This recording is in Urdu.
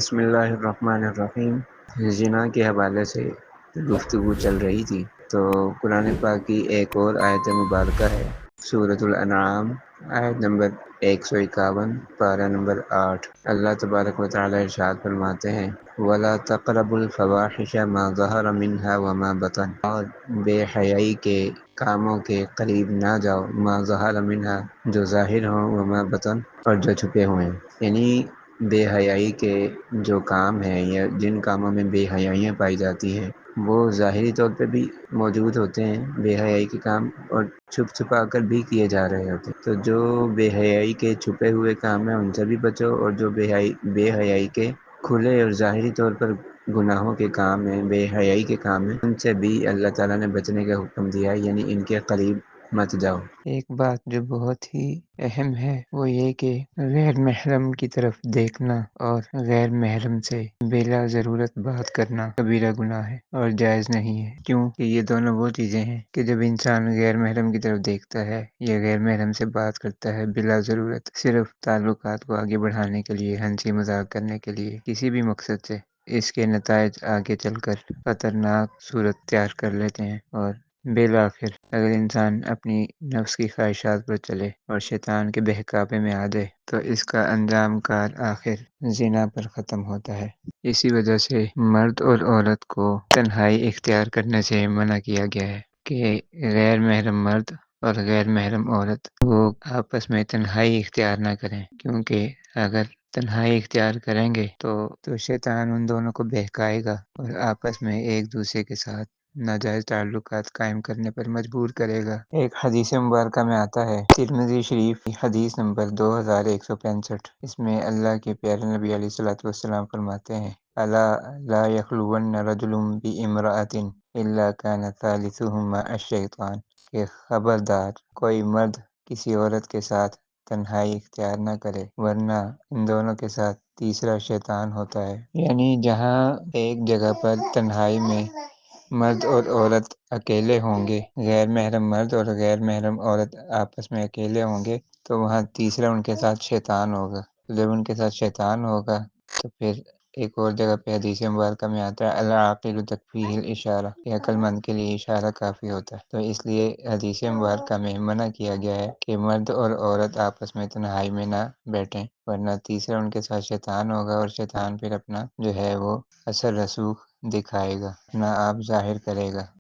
بسم اللہ الرحمن الرحیم۔ زنا کے حوالے سے گفتگو چل رہی تھی تو قرآن پاک کی ایک اور آیت مبارکہ ہے، سورۃ الانعام، آیت نمبر 151، پارہ نمبر 8۔ اللہ تبارک و تعالی ارشاد فرماتے ہیں وَلَا تَقْرَبُوا الْفَوَاحِشَ مَا ظَهَرَ مِنْهَا وَمَا بَطَنَ، اور بے حیائی کے کاموں کے قریب نہ جاؤ، ما ظہر منہا، جو ظاہر ہوں، وما بطن، اور جو چھپے ہوئے ہیں۔ یعنی بے حیائی کے جو کام ہیں یا جن کاموں میں بے حیائیاں پائی جاتی ہیں وہ ظاہری طور پہ بھی موجود ہوتے ہیں، بے حیائی کے کام، اور چھپ چھپا کر بھی کیے جا رہے ہوتے ہیں۔ تو جو بے حیائی کے چھپے ہوئے کام ہیں ان سے بھی بچو، اور جو بے حیائی کے کھلے اور ظاہری طور پر گناہوں کے کام ہیں، بے حیائی کے کام ہیں، ان سے بھی اللہ تعالیٰ نے بچنے کا حکم دیا ہے، یعنی ان کے قریب مت جاؤ۔ ایک بات جو بہت ہی اہم ہے وہ یہ کہ غیر محرم کی طرف دیکھنا اور غیر محرم سے بلا ضرورت بات کرنا کبیرہ گناہ ہے اور جائز نہیں ہے، کیونکہ یہ دونوں وہ چیزیں ہیں کہ جب انسان غیر محرم کی طرف دیکھتا ہے یا غیر محرم سے بات کرتا ہے بلا ضرورت، صرف تعلقات کو آگے بڑھانے کے لیے، ہنسی مذاق کرنے کے لیے، کسی بھی مقصد سے، اس کے نتائج آگے چل کر خطرناک صورت اختیار کر لیتے ہیں، اور بالآخر اگر انسان اپنی نفس کی خواہشات پر چلے اور شیطان کے بہکاوے میں آ جائے تو اس کا انجام کار آخر زنا پر ختم ہوتا ہے۔ اسی وجہ سے مرد اور عورت کو تنہائی اختیار کرنے سے منع کیا گیا ہے کہ غیر محرم مرد اور غیر محرم عورت وہ آپس میں تنہائی اختیار نہ کریں، کیونکہ اگر تنہائی اختیار کریں گے تو شیطان ان دونوں کو بہکائے گا اور آپس میں ایک دوسرے کے ساتھ ناجائز تعلقات قائم کرنے پر مجبور کرے گا۔ ایک حدیث مبارکہ میں آتا ہے، ترمذی شریف حدیث نمبر 2165، اس میں اللہ کے پیارے نبی علیہ الصلوۃ والسلام فرماتے ہیں الا لا یخلون رجل بامرأۃ الا کان ثالثهما الشیطان، کہ خبردار کوئی مرد کسی عورت کے ساتھ تنہائی اختیار نہ کرے ورنہ ان دونوں کے ساتھ تیسرا شیطان ہوتا ہے۔ یعنی جہاں ایک جگہ پر تنہائی میں مرد اور عورت اکیلے ہوں گے، غیر محرم مرد اور غیر محرم عورت آپس میں اکیلے ہوں گے، تو وہاں تیسرا ان کے ساتھ شیطان ہوگا۔ جب ان کے ساتھ شیطان ہوگا تو پھر ایک اور جگہ پہ حدیث مبارکہ میں آتا ہے العاقل تکفیہ الاشارہ، کہ عقل مند کے لیے اشارہ کافی ہوتا ہے۔ تو اس لیے حدیث مبارکہ میں منع کیا گیا ہے کہ مرد اور عورت آپس میں تنہائی میں نہ بیٹھیں، ورنہ تیسرا ان کے ساتھ شیطان ہوگا، اور شیطان پھر اپنا جو ہے وہ اثر رسوخ دکھائے گا، نہ آپ ظاہر کرے گا۔